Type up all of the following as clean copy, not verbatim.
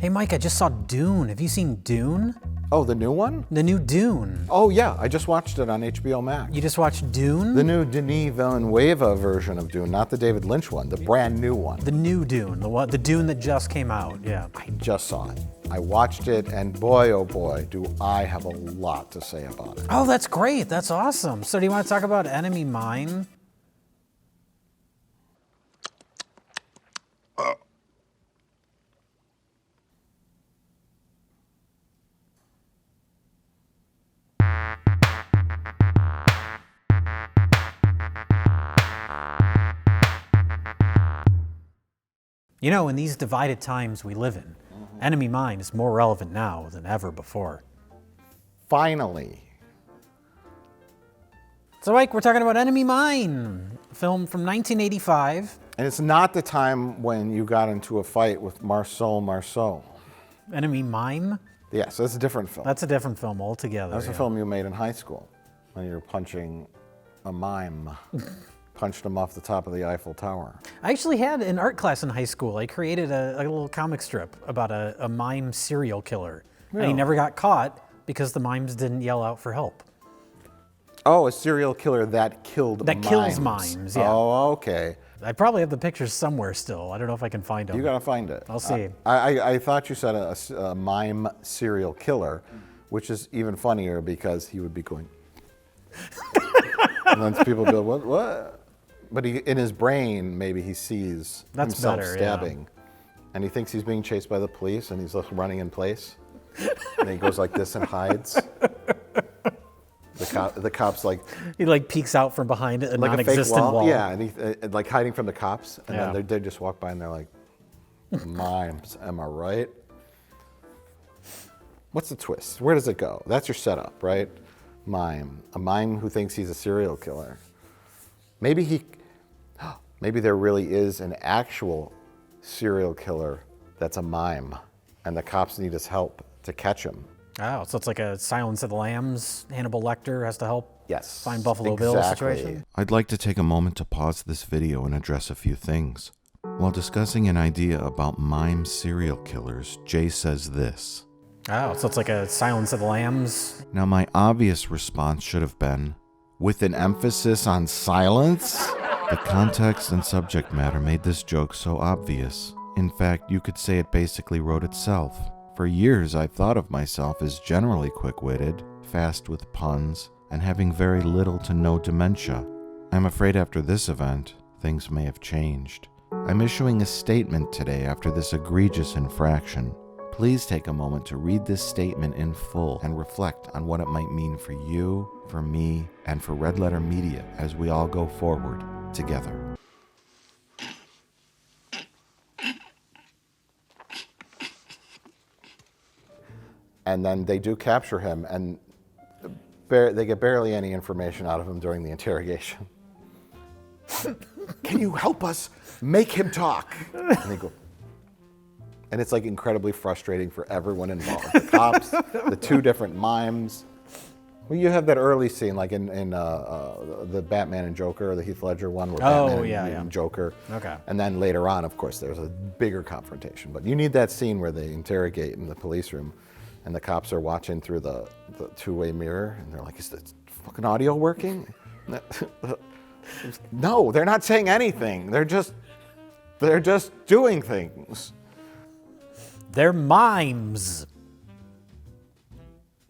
Hey, Mike, I just saw Dune. Have you seen Dune? Oh, the new one? The new Dune. Oh, yeah. I just watched it on HBO Max. You just watched Dune? The new Denis Villeneuve version of Dune, not the David Lynch one, the brand new one. The new Dune, the Dune that just came out, yeah. I just saw it. I watched it, and boy, oh boy, do I have a lot to say about it. Oh, that's great. That's awesome. So do you want to talk about Enemy Mine? You know, in these divided times we live in, Enemy Mine is more relevant now than ever before. Finally. So, Mike, we're talking about Enemy Mine, a film from 1985. And it's not the time when you got into a fight with Marceau. Enemy Mime? Yes, that's a different film. That's a different film altogether. That's a film you made in high school when you were punching a mime. Punched him off the top of the Eiffel Tower. I actually had an art class in high school. I created a little comic strip about a mime serial killer. Yeah. And he never got caught because the mimes didn't yell out for help. Oh, a serial killer that killed mimes. That kills mimes, yeah. Oh, okay. I probably have the pictures somewhere still. I don't know if I can find them. You gotta find it. I'll see. I thought you said a mime serial killer, which is even funnier because he would be going. And then people go, what? But in his brain, maybe he sees himself stabbing. Yeah. And he thinks he's being chased by the police, and he's just running in place. And he goes like this and hides. The cops like... He like peeks out from behind it, like an existing wall. Yeah, and he like hiding from the cops. And then they just walk by and they're like, mimes, am I right? What's the twist? Where does it go? That's your setup, right? Mime. A mime who thinks he's a serial killer. Maybe there really is an actual serial killer that's a mime, and the cops need his help to catch him. Oh, so it's like a Silence of the Lambs. Hannibal Lecter has to help find Buffalo Bill situation? I'd like to take a moment to pause this video and address a few things. While discussing an idea about mime serial killers, Jay says this. Oh, so it's like a Silence of the Lambs? Now, my obvious response should have been, with an emphasis on silence? The context and subject matter made this joke so obvious. In fact, you could say it basically wrote itself. For years, I've thought of myself as generally quick-witted, fast with puns, and having very little to no dementia. I'm afraid after this event, things may have changed. I'm issuing a statement today after this egregious infraction. Please take a moment to read this statement in full and reflect on what it might mean for you, for me, and for Red Letter Media as we all go forward together. And then they do capture him, and they get barely any information out of him during the interrogation. Can you help us make him talk? And they go, and it's like incredibly frustrating for everyone involved. The cops, the two different mimes. Well, you have that early scene, like in the Batman and Joker, the Heath Ledger one, where Batman and Joker. Okay. And then later on, of course, there's a bigger confrontation. But you need that scene where they interrogate in the police room, and the cops are watching through the two-way mirror, and they're like, "Is the fucking audio working?" No, they're not saying anything. They're just doing things. They're mimes.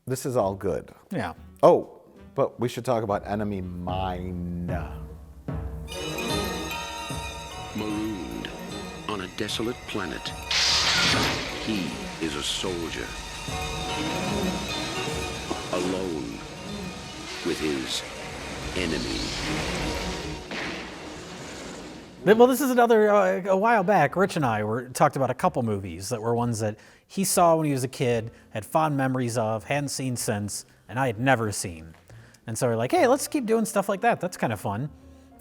This is all good. Yeah. Oh, but we should talk about Enemy Mine. Marooned on a desolate planet, he is a soldier. Alone with his enemy. Well, this is another, a while back, Rich and I talked about a couple movies that were ones that he saw when he was a kid, had fond memories of, hadn't seen since, and I had never seen. And so we're like, hey, let's keep doing stuff like that. That's kind of fun.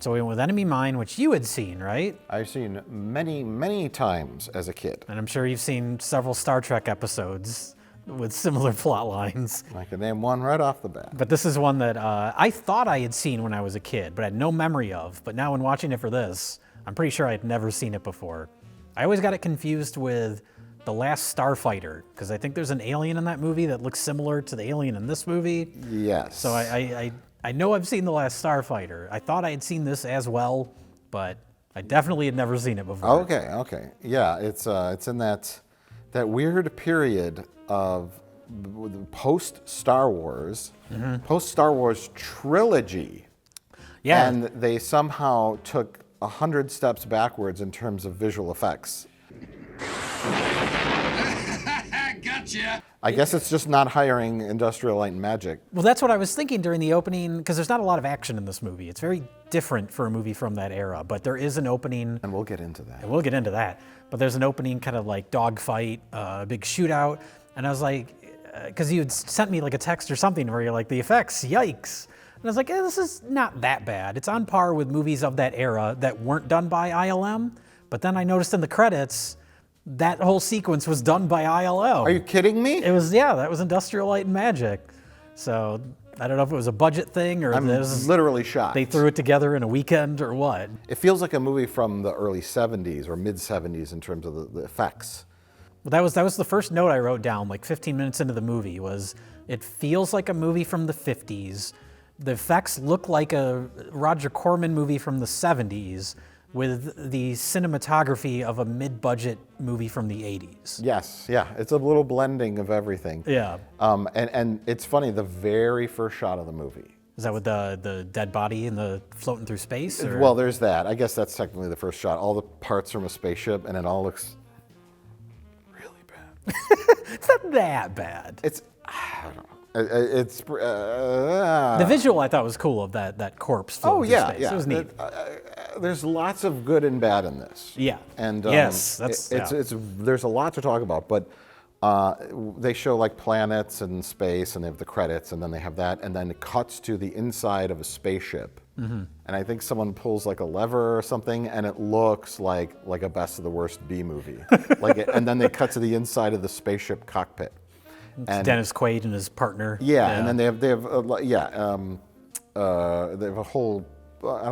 So we went with Enemy Mine, which you had seen, right? I've seen many, many times as a kid. And I'm sure you've seen several Star Trek episodes with similar plot lines. I can name one right off the bat. But this is one that I thought I had seen when I was a kid, but I had no memory of. But now when watching it for this, I'm pretty sure I had never seen it before. I always got it confused with The Last Starfighter, because I think there's an alien in that movie that looks similar to the alien in this movie. Yes. So I know I've seen The Last Starfighter. I thought I had seen this as well, but I definitely had never seen it before. Okay. Yeah, it's in that weird period of post Star Wars, post Star Wars trilogy. Yeah. And they somehow took 100 steps backwards in terms of visual effects. Gotcha! I guess it's just not hiring Industrial Light and Magic. Well, that's what I was thinking during the opening, because there's not a lot of action in this movie. It's very different for a movie from that era, but there is an opening. And we'll get into that. And we'll get into that. But there's an opening kind of like dogfight, big shootout. And I was like, because you had sent me like a text or something where you're like, the effects, yikes. And I was like, this is not that bad. It's on par with movies of that era that weren't done by ILM. But then I noticed in the credits, that whole sequence was done by ILM. Are you kidding me? It was, yeah, that was Industrial Light and Magic. So I don't know if it was a budget thing or I'm literally shocked. they threw it together in a weekend or what. It feels like a movie from the early 70s or mid 70s in terms of the effects. Well, that was the first note I wrote down, like 15 minutes into the movie, was it feels like a movie from the 50s. The effects look like a Roger Corman movie from the 70s with the cinematography of a mid-budget movie from the 80s. Yes, yeah, it's a little blending of everything. Yeah. And it's funny, the very first shot of the movie. Is that with the dead body and the floating through space? Or? Well, there's that. I guess that's technically the first shot. All the parts from a spaceship, and it all looks really bad. It's not that bad. It's, I don't know. It's The visual I thought was cool of that corpse floating through space. It was neat. There's lots of good and bad in this. Yeah. And yes, that's there's a lot to talk about, but they show like planets and space, and they have the credits, and then they have that, and then it cuts to the inside of a spaceship, and I think someone pulls like a lever or something, and it looks like a best of the worst B movie. And then they cut to the inside of the spaceship cockpit. And Dennis Quaid and his partner. Yeah, and then they have they have a whole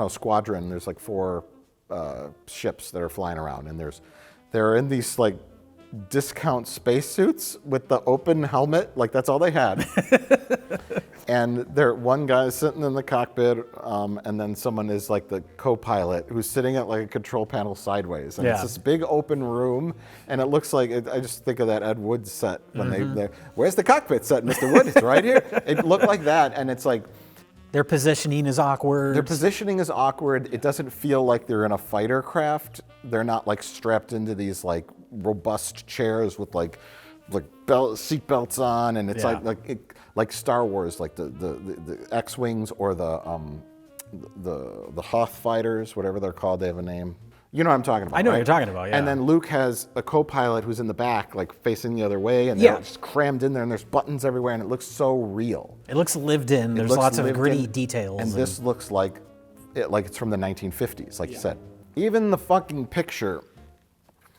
squadron. There's like 4 ships that are flying around, and they're in these like discount spacesuits with the open helmet. Like that's all they had. And one guy is sitting in the cockpit, and then someone is like the co-pilot who's sitting at like a control panel sideways. And it's this big open room, and it looks like, I just think of that Ed Wood set when where's the cockpit set, Mr. Wood? It's right here. It looked like that, and it's like, their positioning is awkward. Their positioning is awkward. It doesn't feel like they're in a fighter craft. They're not like strapped into these like robust chairs with like seat belts on, and it's like Star Wars, like the X-wings or the Hoth fighters, whatever they're called. They have a name. You know what I'm talking about. I know right? what you're talking about. Yeah. And then Luke has a co-pilot who's in the back, like facing the other way, and they're just crammed in there, and there's buttons everywhere, and it looks so real. It looks lived in. There's lots of gritty details. And this looks like it's from the 1950s, like you said. Even the fucking picture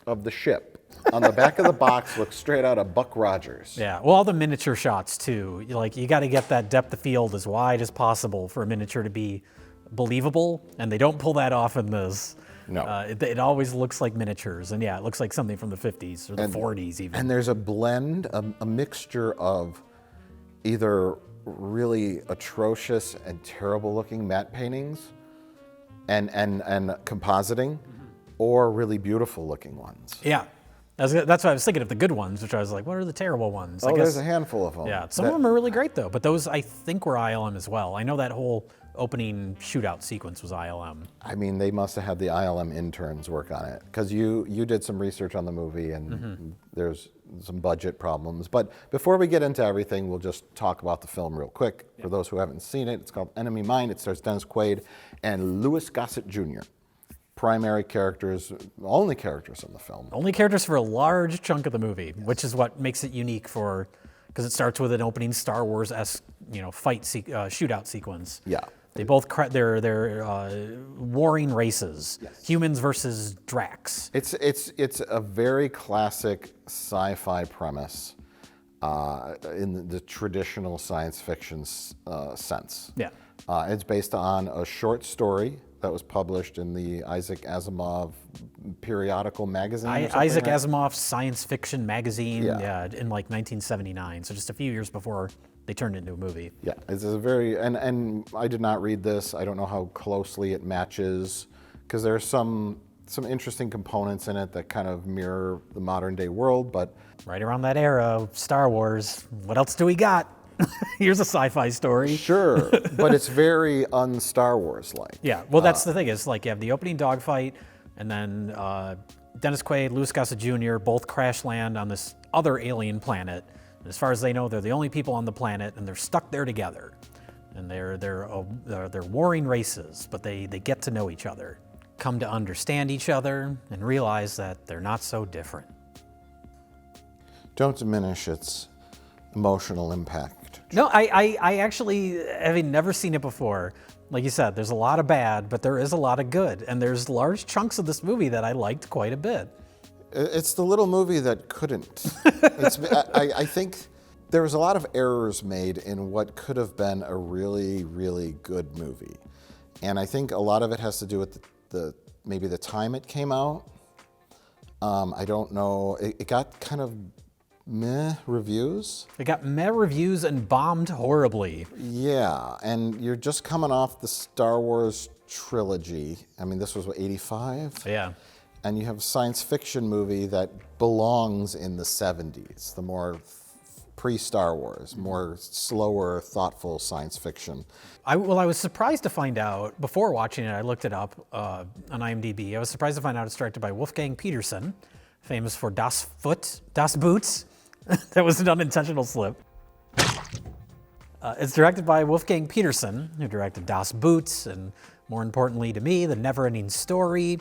of the ship on the back of the box looks straight out of Buck Rogers. Yeah, well, all the miniature shots too. You got to get that depth of field as wide as possible for a miniature to be believable, and they don't pull that off in this. No. It always looks like miniatures, and yeah, it looks like something from the 50s or the 40s even. And there's a blend, a mixture of either really atrocious and terrible looking matte paintings and compositing, or really beautiful looking ones. Yeah. That's what I was thinking of, the good ones, which I was like, what are the terrible ones? Oh, there's a handful of them. Yeah, some of them are really great, though. But those, I think, were ILM as well. I know that whole opening shootout sequence was ILM. I mean, they must have had the ILM interns work on it, because you did some research on the movie, and there's some budget problems. But before we get into everything, we'll just talk about the film real quick. For those who haven't seen it, it's called Enemy Mine. It stars Dennis Quaid and Louis Gossett Jr. Primary characters, only characters in the film. Only characters for a large chunk of the movie, which is what makes it unique because it starts with an opening Star Wars-esque, shootout sequence. Yeah. They both they're warring races, humans versus Drax. It's a very classic sci-fi premise in the traditional science fiction sense. Yeah. It's based on a short story that was published in the Isaac Asimov periodical magazine. or something, Isaac right? Asimov's science fiction magazine, Yeah. in like 1979, so just a few years before they turned it into a movie. Yeah, it's a very, and I did not read this. I don't know how closely it matches, because there's some interesting components in it that kind of mirror the modern day world, but Right around that era, Star Wars, what else do we got? Here's a sci-fi story. sure, but it's very un-Star Wars-like. Yeah, well, that's the thing. Is like you have the opening dogfight, and then Dennis Quaid, Louis Gossett Jr. both crash land on this other alien planet. And as far as they know, they're the only people on the planet, and they're stuck there together. And they're warring races, but they get to know each other, come to understand each other, and realize that they're not so different. Don't diminish its emotional impact. No, I actually, having never seen it before, like you said, there's a lot of bad, but there is a lot of good. And there's large chunks of this movie that I liked quite a bit. It's the little movie that couldn't. I think there was a lot of errors made in what could have been a really, really good movie. And I think a lot of it has to do with maybe the time it came out. I don't know. It got kind of meh reviews. It got meh reviews and bombed horribly. Yeah, and you're just coming off the Star Wars trilogy. I mean, this was what, 85? Yeah. And you have a science fiction movie that belongs in the 70s, the more pre-Star Wars, more slower, thoughtful science fiction. I was surprised to find out, before watching it, I looked it up on IMDb. I was surprised to find out it's directed by Wolfgang Petersen, famous for Das Boots. That was an unintentional slip. It's directed by Wolfgang Petersen, who directed Das Boots, and more importantly to me, The Never-Ending Story.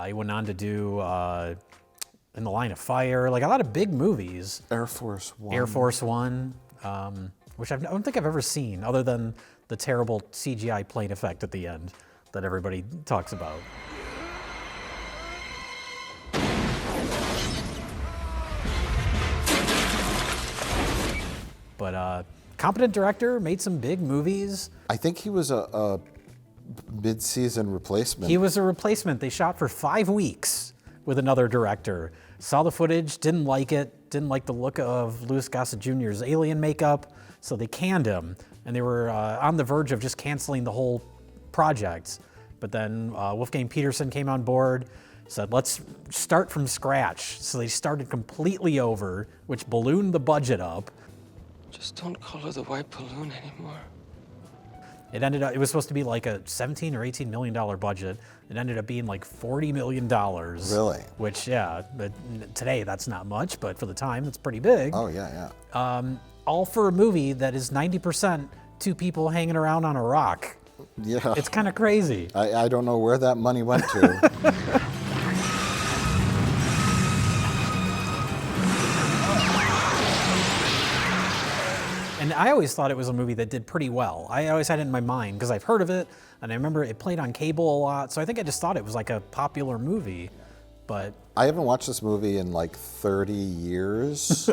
He went on to do In the Line of Fire, like a lot of big movies. Air Force One. Which I don't think I've ever seen, other than the terrible CGI plane effect at the end that everybody talks about. But competent director, made some big movies. I think he was a mid-season replacement. He was a replacement. They shot for 5 weeks with another director. Saw the footage, didn't like it, didn't like the look of Louis Gossett Jr.'s alien makeup, so they canned him. And they were on the verge of just canceling the whole project. But then Wolfgang Petersen came on board, said, let's start from scratch. So they started completely over, which ballooned the budget up. Just don't call her the white balloon anymore. It was supposed to be like a $17 or $18 million budget. It ended up being like $40 million. Really? Which, yeah, but today that's not much, but for the time, it's pretty big. Oh, yeah. All for a movie that is 90% two people hanging around on a rock. Yeah. It's kind of crazy. I don't know where that money went to. And I always thought it was a movie that did pretty well. I always had it in my mind because I've heard of it, and I remember it played on cable a lot, so I think I just thought it was like a popular movie, but... I haven't watched this movie in like 30 years,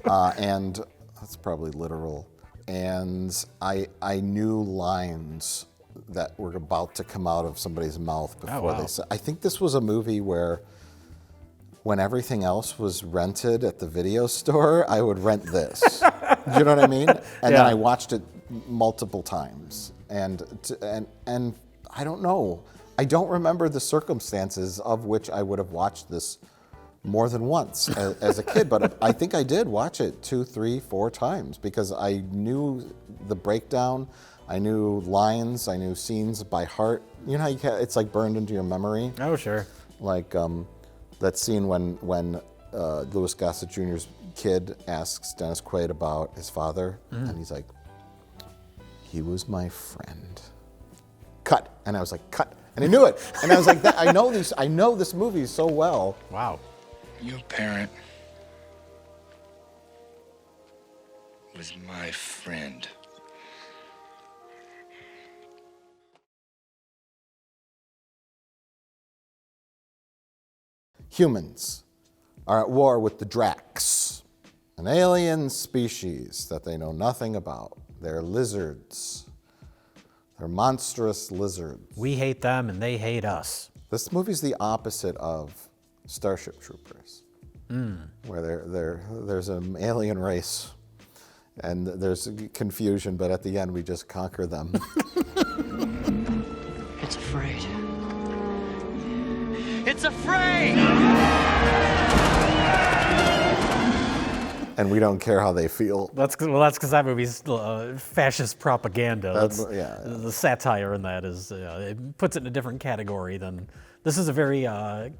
and that's probably literal. And I knew lines that were about to come out of somebody's mouth before they said. I think this was a movie where, when everything else was rented at the video store, I would rent this. Do you know what I mean? And then I watched it multiple times, and I don't know. I don't remember the circumstances of which I would have watched this more than once as a kid, but I think I did watch it 2, 3, 4 times because I knew the breakdown, I knew lines, I knew scenes by heart. You know how it's like burned into your memory? Oh, sure. Like that scene when Louis Gossett Jr.'s kid asks Dennis Quaid about his father, and he's like, "He was my friend." Cut, and I was like, "Cut," and I knew it, and I was like, "I know this movie so well." Wow. Your parent was my friend. Humans are at war with the Dracs, an alien species that they know nothing about. They're lizards. They're monstrous lizards. We hate them and they hate us. This movie's the opposite of Starship Troopers, where there's an alien race, and there's confusion, but at the end we just conquer them. It's afraid. It's afraid! And we don't care how they feel. That's because that movie's fascist propaganda. Yeah. The satire in that is it puts it in a different category than this is a very I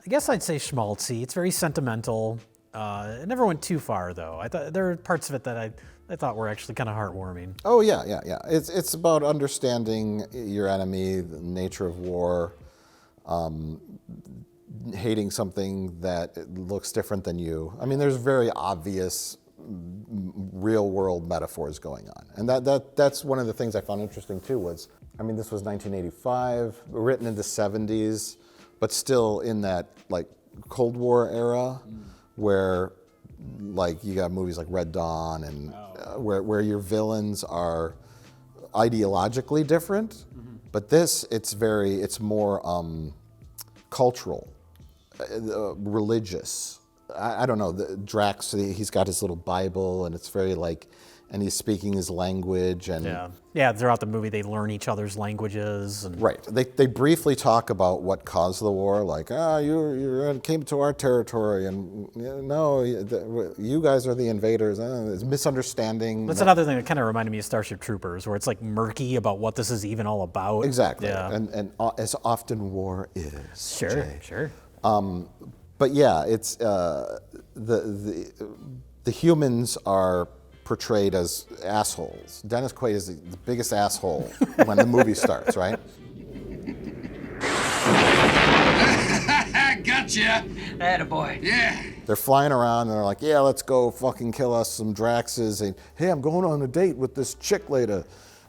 guess I'd say schmaltzy. It's very sentimental. It never went too far though. I thought there are parts of it that I thought were actually kind of heartwarming. Oh yeah. It's about understanding your enemy, the nature of war, hating something that looks different than you. I mean, there's very obvious real world metaphors going on. And that's one of the things I found interesting too was, I mean, this was 1985, written in the 70s, but still in that like Cold War era where like you got movies like Red Dawn and where your villains are ideologically different, but this, it's more cultural. Religious. I don't know. Drax, he's got his little Bible, and it's very like, and he's speaking his language, and yeah. Throughout the movie, they learn each other's languages. And right. They briefly talk about what caused the war, like you came to our territory, and no, you guys are the invaders. It's misunderstanding. That's another thing that kind of reminded me of Starship Troopers, where it's like murky about what this is even all about. Exactly. Yeah. And as often war is. Sure. Jay. Sure. But yeah, it's the humans are portrayed as assholes. Dennis Quaid is the biggest asshole when the movie starts, right? Gotcha! Attaboy. Yeah. They're flying around and they're like, yeah, let's go fucking kill us some Draxes. And hey, I'm going on a date with this chick later.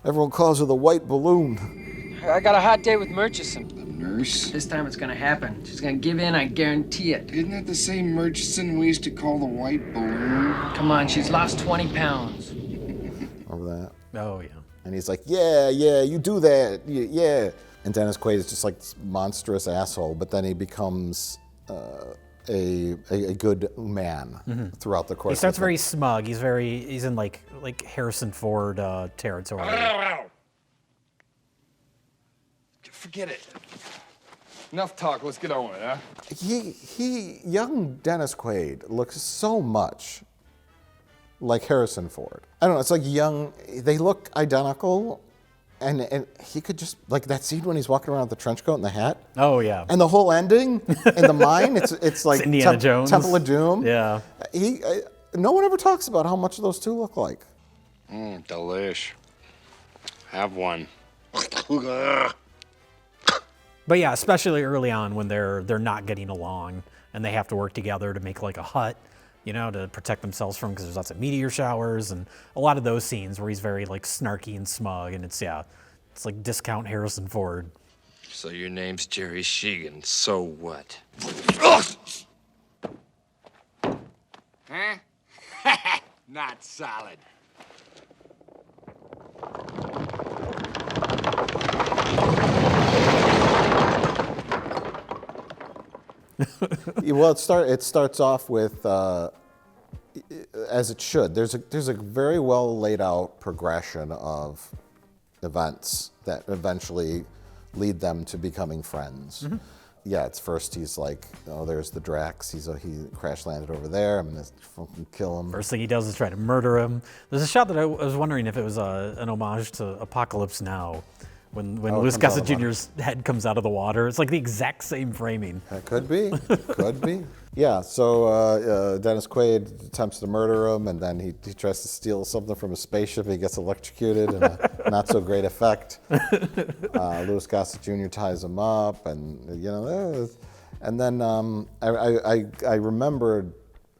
Everyone calls her the white balloon. I got a hot date with Murchison. Nurse? This time it's gonna happen. She's gonna give in, I guarantee it. Isn't that the same Murchison we used to call the white balloon? Come on, she's lost 20 pounds. Remember that? Oh yeah. And he's like, yeah, you do that, yeah. And Dennis Quaid is just like this monstrous asshole, but then he becomes a good man throughout the course. He starts of very smug. He's in like Harrison Ford territory. Forget it. Enough talk. Let's get on with it, huh? Young Dennis Quaid looks so much like Harrison Ford. I don't know, it's like young, they look identical, and he could just, like that scene when he's walking around with the trench coat and the hat. Oh yeah. And the whole ending in the mine, it's like Indiana Jones. Temple of Doom. Yeah. No one ever talks about how much those two look like. Delish. Have one. But yeah, especially early on when they're not getting along and they have to work together to make like a hut, to protect themselves from, because there's lots of meteor showers and a lot of those scenes where he's very like snarky and smug, and it's like discount Harrison Ford. So your name's Jerry Sheegan, so what? Huh? Not solid. Well, it starts off with, as it should. There's a very well laid out progression of events that eventually lead them to becoming friends. Yeah, it's first he's like, oh, there's the Drax. He crash landed over there. I'm gonna fucking kill him. First thing he does is try to murder him. There's a shot that I was wondering if it was an homage to Apocalypse Now. When Louis Gossett Jr.'s head comes out of the water. It's like the exact same framing. That could be. Could be. Yeah, so Dennis Quaid attempts to murder him, and then he tries to steal something from a spaceship. He gets electrocuted in a not so great effect. Louis Gossett Jr. ties him up, and and then I remembered,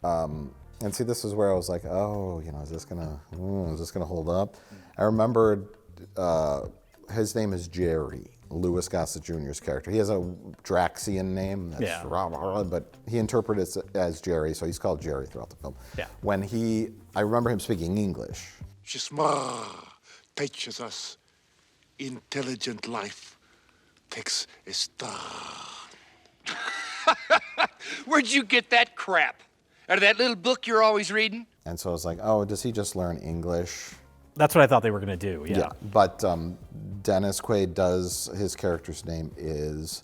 and see, this is where I was like, oh, is this gonna hold up? I remembered. His name is Jerry, Louis Gossett Jr.'s character. He has a Draxian name, but he interprets it as Jerry, so he's called Jerry throughout the film. Yeah. I remember him speaking English. Shisma teaches us intelligent life takes a star. Where'd you get that crap? Out of that little book you're always reading? And so I was like, oh, does he just learn English? That's what I thought they were going to do. Yeah. But Dennis Quaid does, his character's name is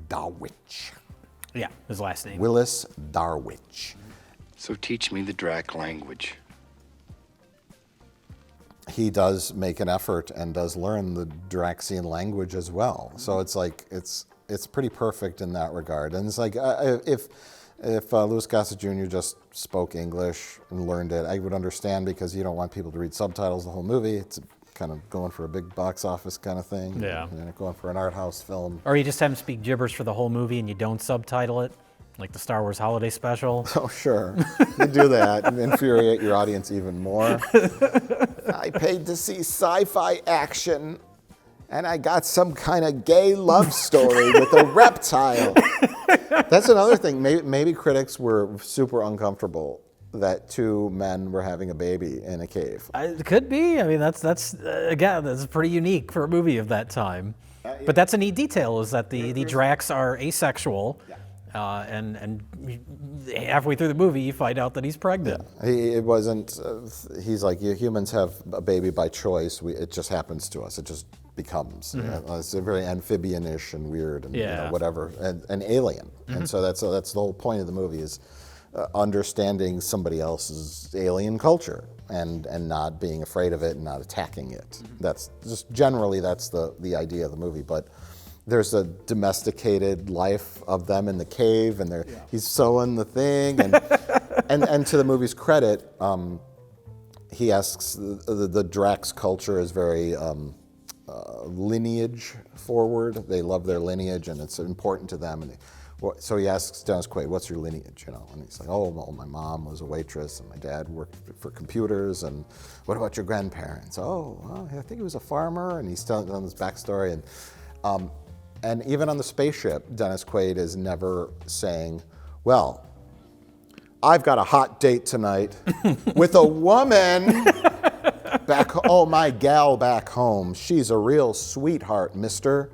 Darwich. Yeah, his last name. Willis Darwich. So teach me the Drac language. He does make an effort and does learn the Draxian language as well. So it's like, it's pretty perfect in that regard. And it's like, if Louis Gossett Jr. just spoke English and learned it, I would understand, because you don't want people to read subtitles the whole movie. It's kind of going for a big box office kind of thing. Yeah. And going for an art house film. Or you just have him speak gibberish for the whole movie and you don't subtitle it, like the Star Wars Holiday Special. Oh, sure. You do that and infuriate your audience even more. I paid to see sci-fi action, and I got some kind of gay love story with a reptile. That's another thing. Maybe critics were super uncomfortable that two men were having a baby in a cave. It could be. I mean, that's again, that's pretty unique for a movie of that time. But that's a neat detail, is that the Dracs are asexual. And halfway through the movie, you find out that he's pregnant. It wasn't, he's like, you humans have a baby by choice. It just happens to us. It just becomes. It's a very amphibian-ish and weird and whatever, and alien. And so that's the whole point of the movie, is understanding somebody else's alien culture and not being afraid of it and not attacking it. That's just generally, that's the idea of the movie. But there's a domesticated life of them in the cave, and he's sewing the thing, and to the movie's credit, he asks, the Drax culture is very lineage forward. They love their lineage, and it's important to them. And so he asks Dennis Quaid, "What's your lineage?" And he's like, "Oh, well, my mom was a waitress, and my dad worked for computers. And what about your grandparents?" "Oh, well, I think he was a farmer." And he's telling this backstory, and even on the spaceship, Dennis Quaid is never saying, "Well, I've got a hot date tonight with a woman my gal back home. She's a real sweetheart, mister.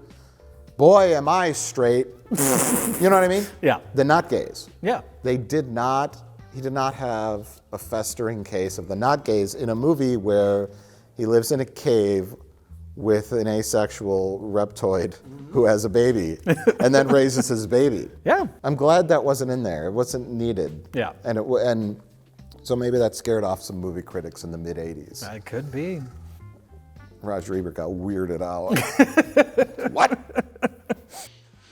Boy, am I straight." You know what I mean? Yeah. The not gays. Yeah. He did not have a festering case of the not gays in a movie where he lives in a cave with an asexual reptoid who has a baby and then raises his baby. Yeah. I'm glad that wasn't in there. It wasn't needed. Yeah. And so maybe that scared off some movie critics in the mid-'80s. It could be. Roger Ebert got weirded out. What?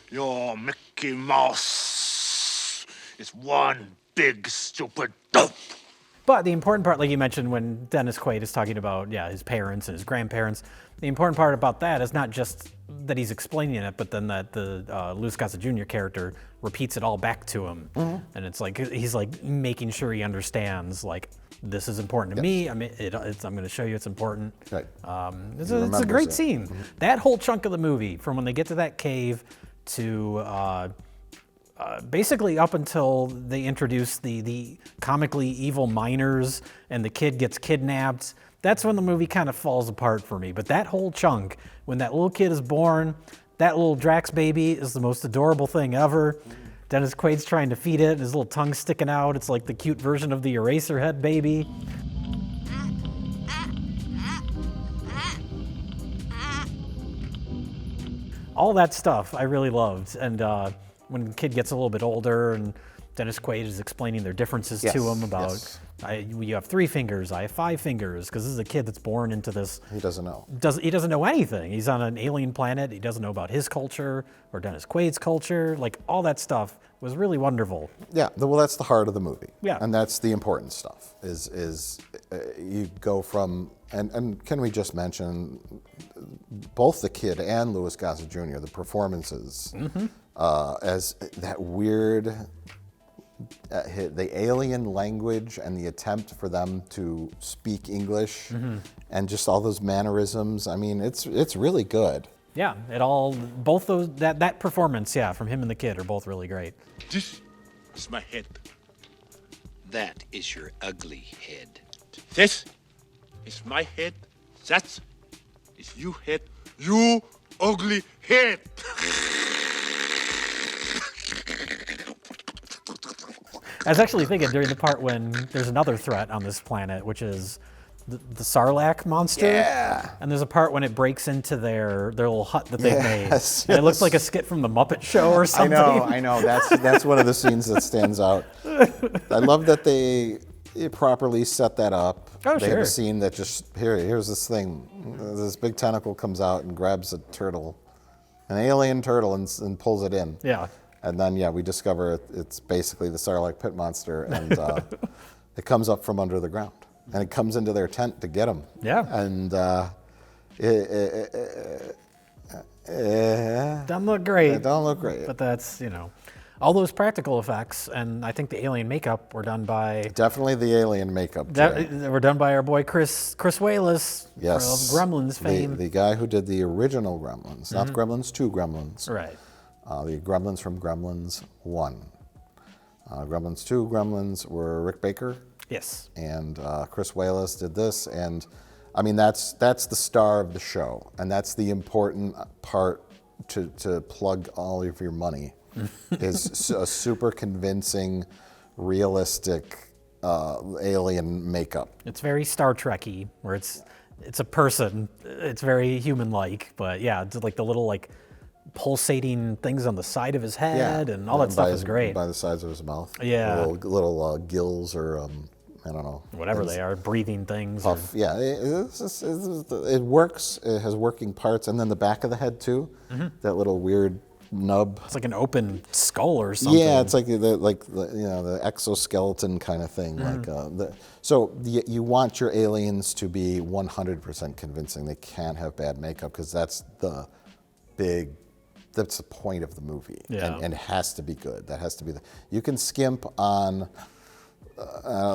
Your Mickey Mouse is one big stupid dope. But the important part, like you mentioned, when Dennis Quaid is talking about his parents and his grandparents, the important part about that is not just that he's explaining it, but then that the Louis Gossett Jr. character repeats it all back to him, and it's like he's like making sure he understands, like, this is important to me. I mean, I'm going to show you it's important. Right. It's a great scene. That whole chunk of the movie, from when they get to that cave to basically up until they introduce the comically evil miners and the kid gets kidnapped, that's when the movie kind of falls apart for me. But that whole chunk, when that little kid is born, that little Drax baby is the most adorable thing ever. Dennis Quaid's trying to feed it, and his little tongue sticking out. It's like the cute version of the Eraserhead baby. All that stuff I really loved. And when the kid gets a little bit older and Dennis Quaid is explaining their differences to him about, you have 3 fingers, I have 5 fingers, because this is a kid that's born into this. He doesn't know. He doesn't know anything. He's on an alien planet. He doesn't know about his culture or Dennis Quaid's culture. Like, all that stuff was really wonderful. Yeah, well, that's the heart of the movie. Yeah. And that's the important stuff, is you go from, and can we just mention, both the kid and Louis Gossett Jr., the performances, as that weird, the alien language and the attempt for them to speak English, and just all those mannerisms. I mean, it's really good. Yeah, both those, that performance, from him and the kid are both really great. This is my head. That is your ugly head. This is my head. That's is you hit, you ugly hit. I was actually thinking during the part when there's another threat on this planet, which is the Sarlacc monster. Yeah. And there's a part when it breaks into their little hut that they've made. Yes, And it looks yes. like a skit from the Muppet Show or something. I know. That's one of the scenes that stands out. I love that they properly set that up. Oh, They have sure. a scene that just, here's this thing. This big tentacle comes out and grabs a turtle, an alien turtle, and pulls it in. Yeah. And then, we discover it's basically the Sarlacc pit monster, and it comes up from under the ground. And it comes into their tent to get them. Yeah. And Doesn't look great. it don't look great. But that's, all those practical effects, and I think the alien makeup were done by Definitely the alien makeup. Jay. were done by our boy Chris Wallace Yes. of Gremlins fame. The guy who did the original Gremlins, not Gremlins 2 Gremlins. Right. The Gremlins from Gremlins 1. Gremlins 2 Gremlins were Rick Baker, Yes. and Chris Wallace did this. And I mean, that's the star of the show, and that's the important part to plug all of your money is a super convincing, realistic alien makeup. It's very Star Trek-y, where it's a person. It's very human-like, but yeah, it's like the little pulsating things on the side of his head, and all that stuff is great. By the sides of his mouth. Yeah. Little gills or I don't know. Whatever things. they are, breathing things. or- Puff. Yeah, it works. It has working parts, and then the back of the head too. That little weird nub. It's like an open skull or something. Yeah, it's like the exoskeleton kind of thing. So you want your aliens to be 100% convincing. They can't have bad makeup because that's the point of the movie, Yeah. and it has to be good. That has to be you can skimp on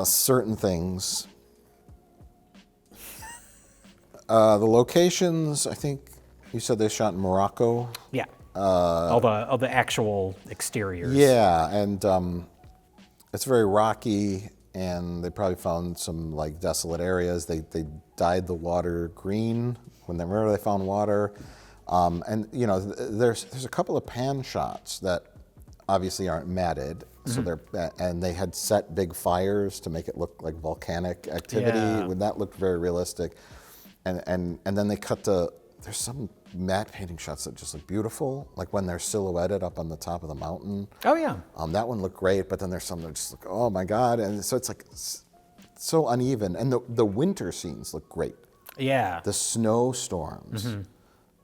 certain things. The locations, I think you said they shot in Morocco. Yeah. All the actual exteriors. Yeah, and it's very rocky, and they probably found some desolate areas. They dyed the water green whenever they found water, and there's a couple of pan shots that obviously aren't matted, so and they had set big fires to make it look like volcanic activity. Yeah. When that looked very realistic, and then they cut there's some matte painting shots that just look beautiful, like when they're silhouetted up on the top of the mountain. Oh yeah. That one looked great, but then there's some that just look, oh my God. And so it's so uneven. And the winter scenes look great. Yeah. The snowstorms.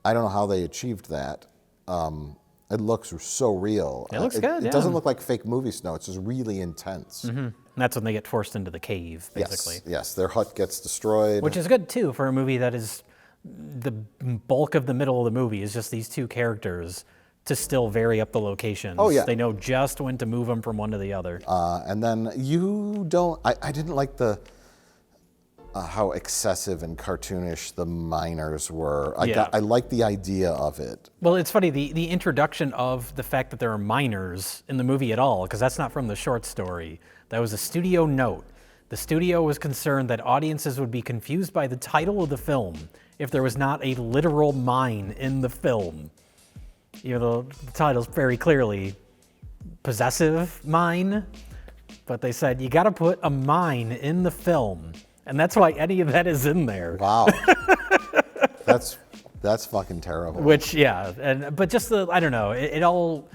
I don't know how they achieved that. It looks so real. It looks good, It doesn't yeah. look like fake movie snow. It's just really intense. And that's when they get forced into the cave, basically. Yes, their hut gets destroyed. Which is good too for a movie that is the bulk of the middle of the movie is just these two characters to still vary up the locations. Oh, yeah. They know just when to move them from one to the other. And then I didn't like how excessive and cartoonish the miners were. I like the idea of it. Well, it's funny, the introduction of the fact that there are miners in the movie at all, because that's not from the short story. That was a studio note. The studio was concerned that audiences would be confused by the title of the film if there was not a literal mine in the film. The title's very clearly possessive mine, but they said, you gotta put a mine in the film. And that's why any of that is in there. Wow. That's fucking terrible. Which, yeah, but just I don't know, it all,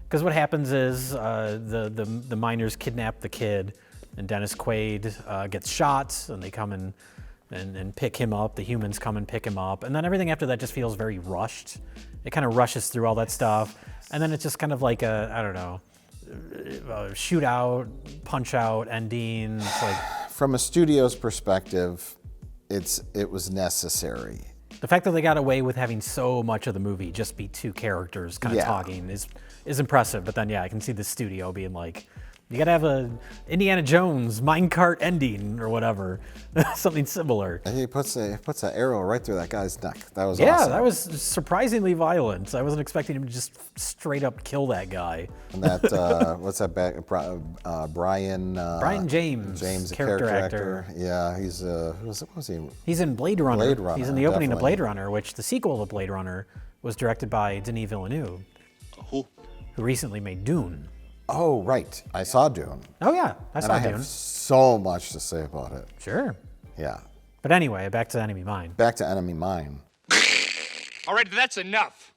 because what happens is the miners kidnap the kid, and Dennis Quaid gets shot, and they come and pick him up. The humans come and pick him up, and then everything after that just feels very rushed. It kind of rushes through all that stuff, and then it's just kind of like a shootout, punch out ending. It's like From a studio's perspective, it was necessary. the fact that they got away with having so much of the movie just be two characters kind of Yeah. talking is impressive. But then, yeah, I can see the studio being like, You gotta have a Indiana Jones minecart ending or whatever, something similar. And he puts an arrow right through that guy's neck. That was Yeah, awesome. that was surprisingly violent. I wasn't expecting him to just straight up kill that guy. And that what's that back? Brian James, the character actor. Yeah, he's what was he? He's in Blade Runner. Blade Runner, He's in the opening of definitely. Blade Runner, which the sequel to Blade Runner was directed by Denis Villeneuve, Who? who recently made Dune. Oh, right. I saw Dune. Oh yeah, I And saw I Dune. have so much to say about it. Sure. Yeah. But anyway, back to Enemy Mine. Back to Enemy Mine. All right, that's enough.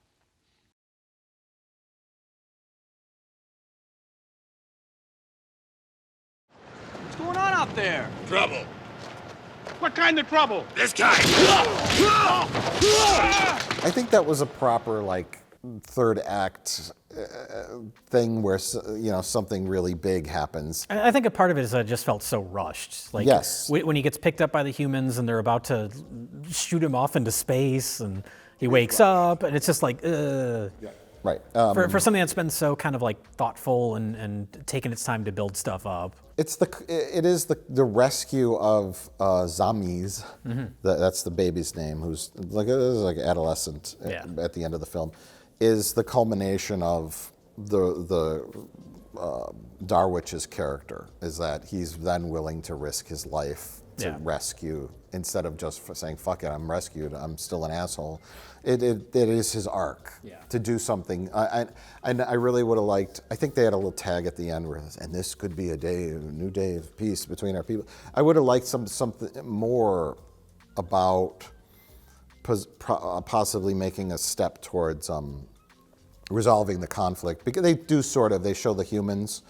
What's going on out there? Trouble. What kind of trouble? This guy. I think that was a proper like third act thing where something really big happens. I think a part of it is that it just felt so rushed. Like Yes. when he gets picked up by the humans and they're about to shoot him off into space, and he wakes up, and it's just like, Right. for something that's been so kind of like thoughtful and taken its time to build stuff up. It is the rescue of Zamis. That's the baby's name, who's like adolescent Yeah. at the end of the film, is the culmination of the Darwich's character. Is that he's then willing to risk his life to Yeah. rescue, instead of just saying "fuck it, I'm rescued, I'm still an asshole." It is his arc to do something. I really would have liked. I think they had a little tag at the end where, and this could be a new day of peace between our people. I would have liked something more about possibly making a step towards resolving the conflict, because they show the humans,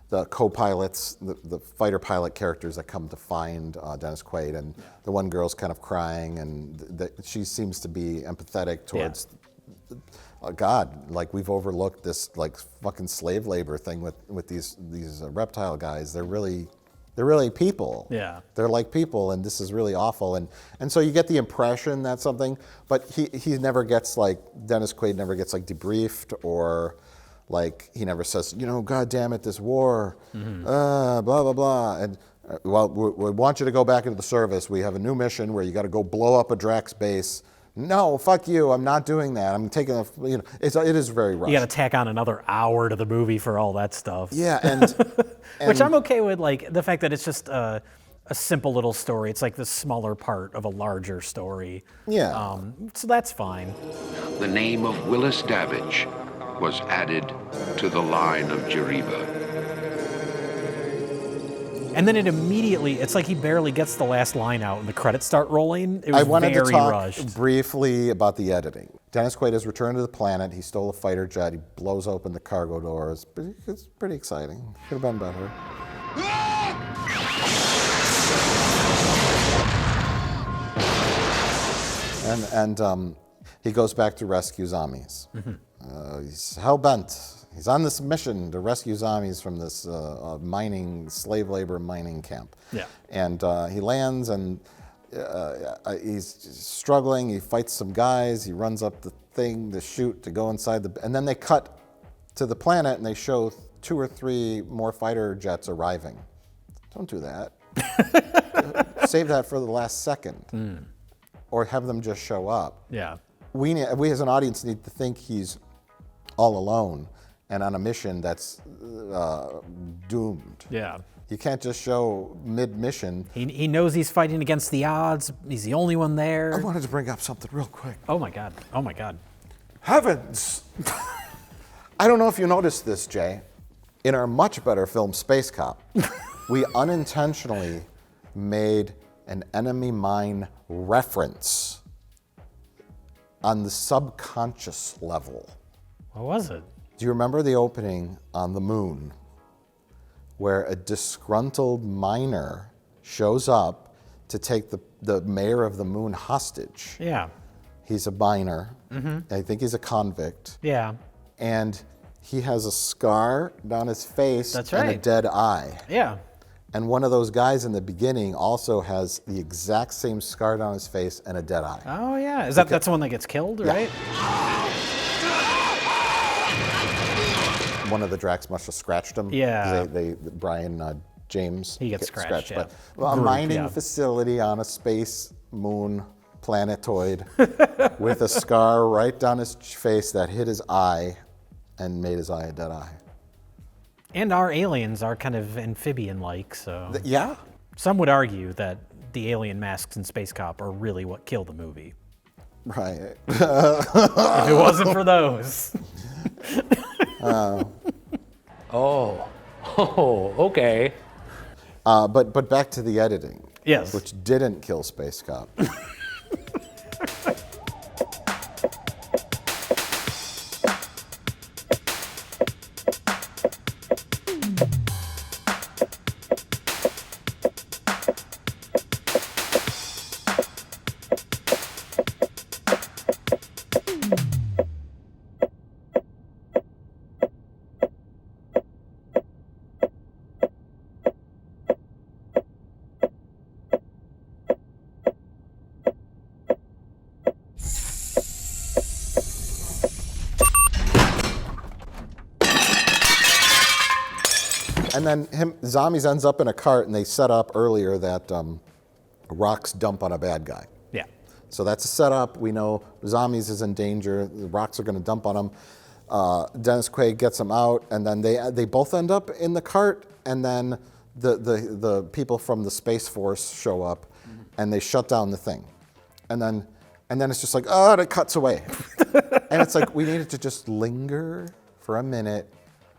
the co-pilots, the fighter pilot characters that come to find Dennis Quaid, and the one girl's kind of crying, and she seems to be empathetic towards God. Like, we've overlooked this like fucking slave labor thing with these reptile guys. They're really people. Yeah. They're like people, and this is really awful. And so you get the impression that something, but he never gets, like, Dennis Quaid never gets like debriefed, or like he never says, God damn it, this war, blah, blah, blah. And well, we want you to go back into the service. We have a new mission where you got to go blow up a Drax base. No, fuck you. I'm not doing that. I'm taking it is very rushed. You got to tack on another hour to the movie for all that stuff. Yeah, and Which I'm okay with, like the fact that it's just a simple little story. It's like the smaller part of a larger story. Yeah. So that's fine. The name of Willis Davidge was added to the line of Jeriba. And then it's like he barely gets the last line out and the credits start rolling. It was I wanted very to talk rushed. briefly about the editing. Dennis Quaid has returned to the planet. He stole a fighter jet. He blows open the cargo doors. It's pretty exciting. Could have been better. And he goes back to rescue zombies. He's hell-bent. He's on this mission to rescue zombies from this slave labor mining camp. Yeah. And he lands, and he's struggling. He fights some guys. He runs up the thing to shoot to go inside and then they cut to the planet, and they show 2 or 3 more fighter jets arriving. Don't do that. Save that for the last second. Or have them just show up. Yeah. We as an audience need to think he's all alone and on a mission that's doomed. Yeah. You can't just show mid-mission. He knows he's fighting against the odds. He's the only one there. I wanted to bring up something real quick. Oh my God. Oh my God. Heavens! I don't know if you noticed this, Jay. In our much better film, Space Cop, we unintentionally made an enemy mine reference on the subconscious level. What was it? Do you remember the opening on the moon where a disgruntled miner shows up to take the mayor of the moon hostage? Yeah. He's a miner. I think he's a convict. Yeah. And he has a scar down his face That's and a right. dead eye. Yeah. And one of those guys in the beginning also has the exact same scar down his face and a dead eye. Oh yeah. That's the one that gets killed, right? one of the Drax must have scratched him. Yeah. Brian James. He gets scratched, yeah. But a Group, mining yeah. facility on a space moon planetoid with a scar right down his face that hit his eye and made his eye a dead eye. And our aliens are kind of amphibian-like, so... Yeah. Some would argue that the alien masks in Space Cop are really what killed the movie. Right. If it wasn't for those. Oh, okay. But back to the editing. Yes. Which didn't kill Space Cop. And then Zombies ends up in a cart, and they set up earlier that rocks dump on a bad guy. Yeah. So that's a setup. We know Zombies is in danger. The rocks are going to dump on him. Dennis Quaid gets him out, and then they both end up in the cart, and then the people from the Space Force show up, and they shut down the thing. And then it's just like, oh, and it cuts away. And it's like, we needed to just linger for a minute.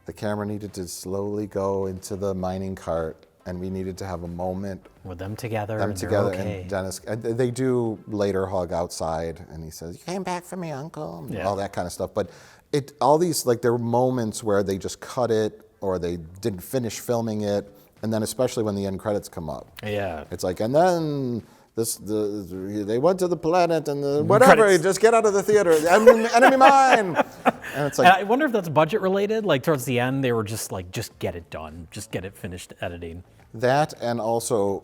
The camera needed to slowly go into the mining cart, and we needed to have a moment With them together, them and together, they're okay. and Dennis. And they do later hug outside, and he says, "You came back for me, Uncle," and Yeah. all that kind of stuff. But all these, like, there were moments where they just cut it, or they didn't finish filming it, and then especially when the end credits come up, Yeah. it's like, and then they went to the planet, and whatever, Credits. just get out of the theater, enemy mine. And it's And like, I wonder if that's budget related. Like towards the end, they were just like, just get it done, just get it finished editing. that, and also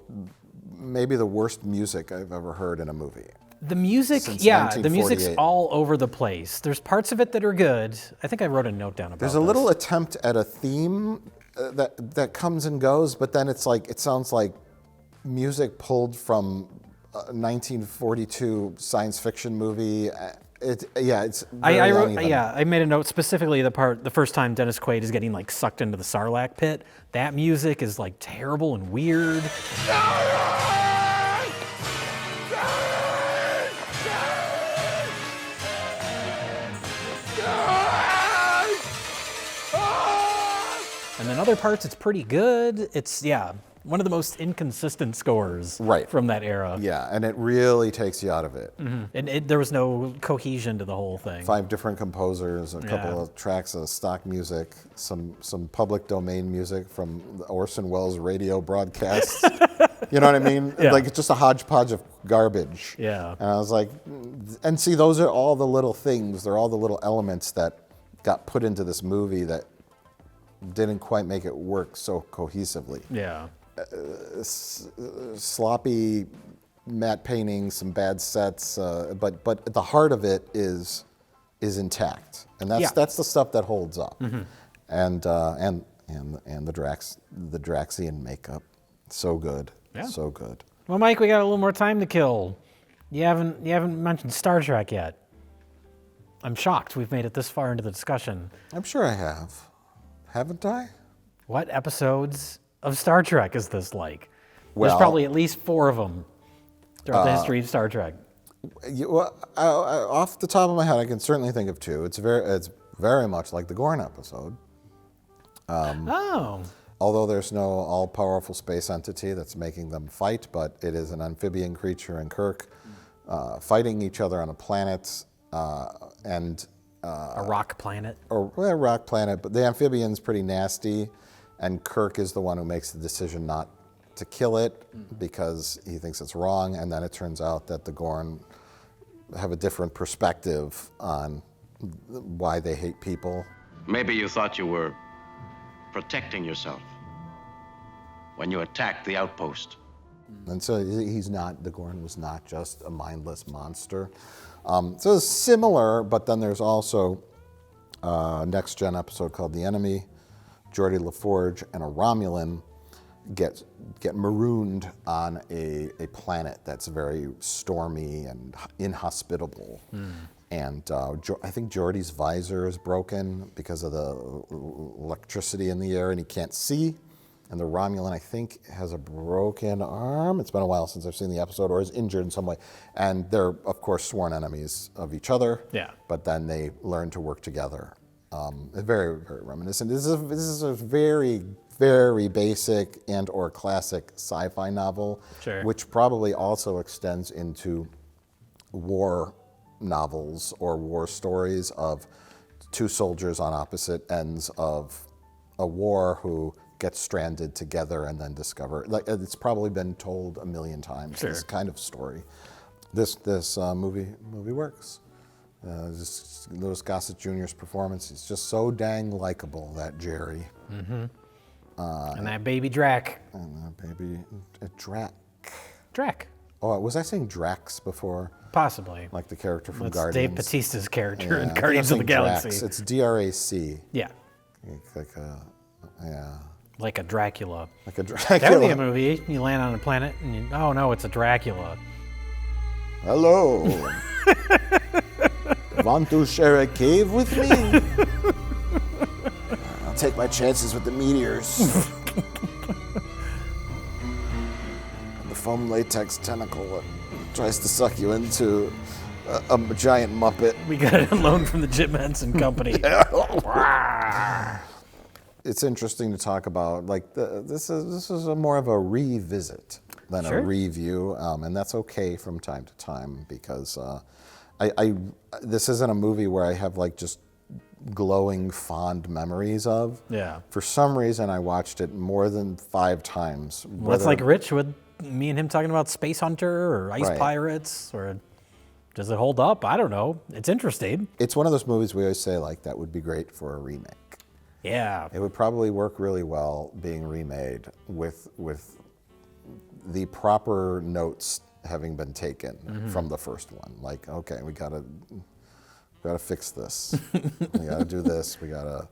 maybe the worst music I've ever heard in a movie. The music, Since yeah, the music's 1948. all over the place. There's parts of it that are good. I think I wrote a note down about There's a this. little attempt at a theme that comes and goes, but then it's like, it sounds like music pulled from a 1942 science fiction movie. It's very I wrote, uneven. yeah, I made a note specifically the first time Dennis Quaid is getting like sucked into the Sarlacc pit. That music is like terrible and weird. And then other parts, it's pretty good. It's, yeah, one of the most inconsistent scores Right. from that era. Yeah, and it really takes you out of it. And there was no cohesion to the whole thing. 5 different composers, a couple Yeah. of tracks of stock music, some public domain music from the Orson Welles radio broadcasts. You know what I mean? Yeah. Like, it's just a hodgepodge of garbage. Yeah. And I was like, and see, those are all the little things. They're all the little elements that got put into this movie that didn't quite make it work so cohesively. Yeah. Sloppy matte paintings, some bad sets, but the heart of it is intact, and that's Yeah. that's the stuff that holds up. And the Draxian makeup, so good, Yeah. so good. Well, Mike, we got a little more time to kill. You haven't mentioned Star Trek yet. I'm shocked we've made it this far into the discussion. I'm sure I have, haven't I? What episodes of Star Trek is this like? There's Well- probably at least 4 of them throughout the history of Star Trek. Off the top of my head, I can certainly think of 2. It's very much like the Gorn episode. Oh. Although there's no all-powerful space entity that's making them fight, but it is an amphibian creature and Kirk fighting each other on a planet and A rock planet. or well, a rock planet. But the amphibian's pretty nasty, and Kirk is the one who makes the decision not to kill it because he thinks it's wrong. And then it turns out that the Gorn have a different perspective on why they hate people. Maybe you thought you were protecting yourself when you attacked the outpost. And so the Gorn was not just a mindless monster. So it's similar, but then there's also Next Gen episode called The Enemy. Geordie LaForge and a Romulan get marooned on a planet that's very stormy and inhospitable. And I think Geordie's visor is broken because of the electricity in the air, and he can't see. And the Romulan, I think, has a broken arm. It's been a while since I've seen the episode, or is injured in some way. And they're, of course, sworn enemies of each other. Yeah. But then they learn to work together. Very, very reminiscent. This is a very, very basic and or classic sci-fi novel, Sure. which probably also extends into war novels or war stories of two soldiers on opposite ends of a war who get stranded together and then discover. Like, it's probably been told a million times. Sure. This kind of story. This movie works. Louis Gossett Jr.'s performance is just so dang likable, that Jerry. And that baby Drac. And that baby Drac. Drac. Oh, was I saying Drax before? Possibly. Like the character from That's Guardians. Dave Bautista's character Yeah, I in think Guardians I'm of the saying Galaxy. Drax. It's D-R-A-C. Yeah. Like a, yeah. Like a Dracula. Like a Dracula. That would be a movie. You land on a planet and oh no, it's a Dracula. Hello. Want to share a cave with me? I'll take my chances with the meteors. The foam latex tentacle that tries to suck you into a giant Muppet. We got it loan from the Jim Henson Company. It's interesting to talk about. Like this is more of a revisit than Sure. a review, and that's okay from time to time because this isn't a movie where I have like just glowing fond memories of. Yeah. For some reason, I watched it more than 5 times. Well, that's like Rich with me and him talking about Space Hunter or Ice Right. Pirates, or does it hold up? I don't know. It's interesting. It's one of those movies we always say like that would be great for a remake. Yeah. It would probably work really well being remade with the proper notes having been taken from the first one. Like, okay, we gotta fix this. We gotta do this. We gotta,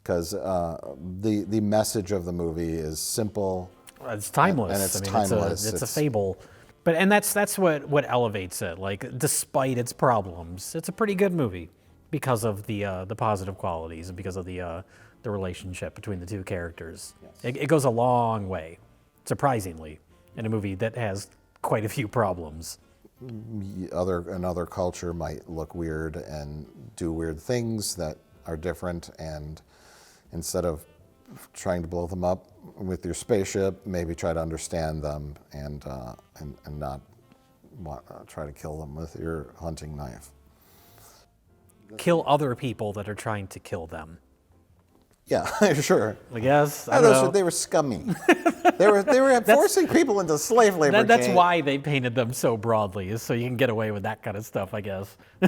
because the message of the movie is simple. It's timeless. And it's It's timeless. a It's- fable. But that's what elevates it. Like, despite its problems, it's a pretty good movie because of the positive qualities and because of the relationship between the two characters. It goes a long way, surprisingly, in a movie that has quite a few problems. Another culture might look weird and do weird things that are different, and instead of trying to blow them up with your spaceship, maybe try to understand them and not try to kill them with your hunting knife. Kill other people that are trying to kill them. Yeah, sure. I guess. I Oh, don't know. they were scummy. they were forcing people into slave labor. That's Kate. why they painted them so broadly, is so you can get away with that kind of stuff, I guess. You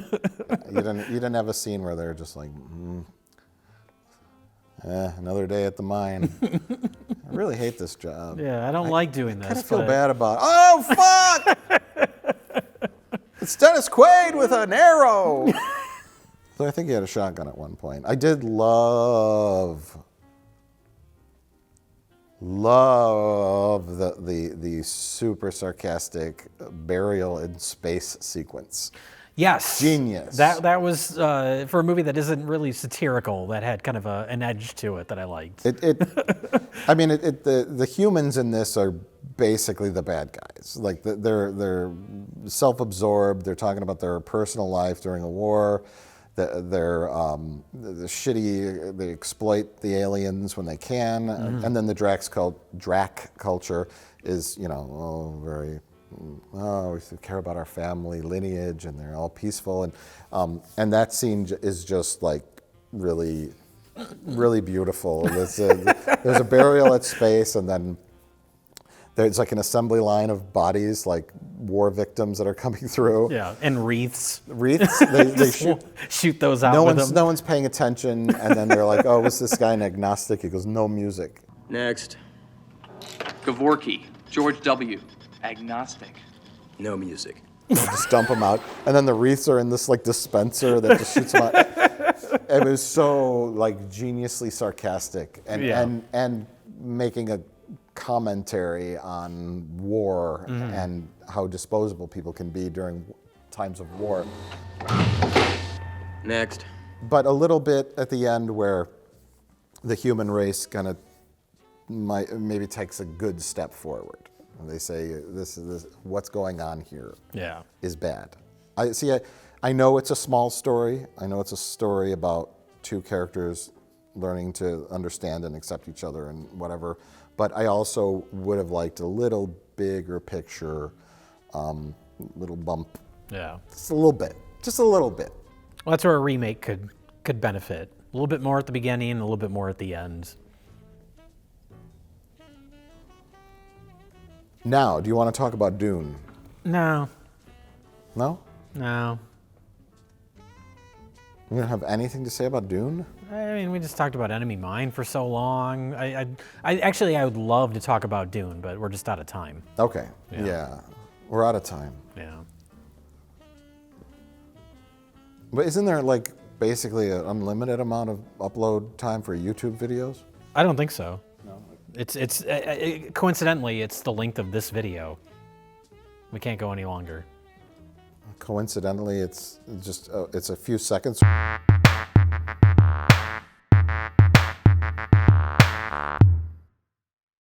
didn't have a scene where they're just like, another day at the mine. I really hate this job. Yeah, I don't like doing this. I kind of feel but- bad about. Oh fuck! It's Dennis Quaid with an arrow. So I think he had a shotgun at one point. I did love the super sarcastic burial in space sequence. Yes. Genius. That was, for a movie that isn't really satirical, that had kind of an edge to it that I liked. The humans in this are basically the bad guys. Like they're self-absorbed. They're talking about their personal life during a war. They're shitty. They exploit the aliens when they can, and then the Drac culture is very. Oh, we care about our family lineage, and they're all peaceful, and that scene is just like really, really beautiful. There's a burial at space, and then there's like an assembly line of bodies, like war victims that are coming through. Yeah, and wreaths. Wreaths. They shoot those out with them. No one's paying attention, and then they're like, "Oh, was this guy an agnostic?" He goes, "No music." Next. Gavorky, George W. Agnostic. No music. Just dump them out, and then the wreaths are in this like dispenser that just shoots them out. It was so like geniusly sarcastic and Yeah. and making a commentary on war and how disposable people can be during times of war. Next. But a little bit at the end where the human race kind of maybe takes a good step forward. And they say this what's going on here Yeah. is bad. I know it's a small story. I know it's a story about two characters learning to understand and accept each other and whatever. But I also would have liked a little bigger picture, little bump. Yeah. Just a little bit. Just a little bit. Well, that's where a remake could benefit. A little bit more at the beginning, a little bit more at the end. Now, do you want to talk about Dune? No. No? No. You don't have anything to say about Dune? I mean, we just talked about Enemy Mine for so long. I actually would love to talk about Dune, but we're just out of time. Okay. Yeah. Yeah. We're out of time. Yeah. But isn't there like basically an unlimited amount of upload time for YouTube videos? I don't think so. No. It's coincidentally, it's the length of this video. We can't go any longer. Coincidentally, it's just it's a few seconds.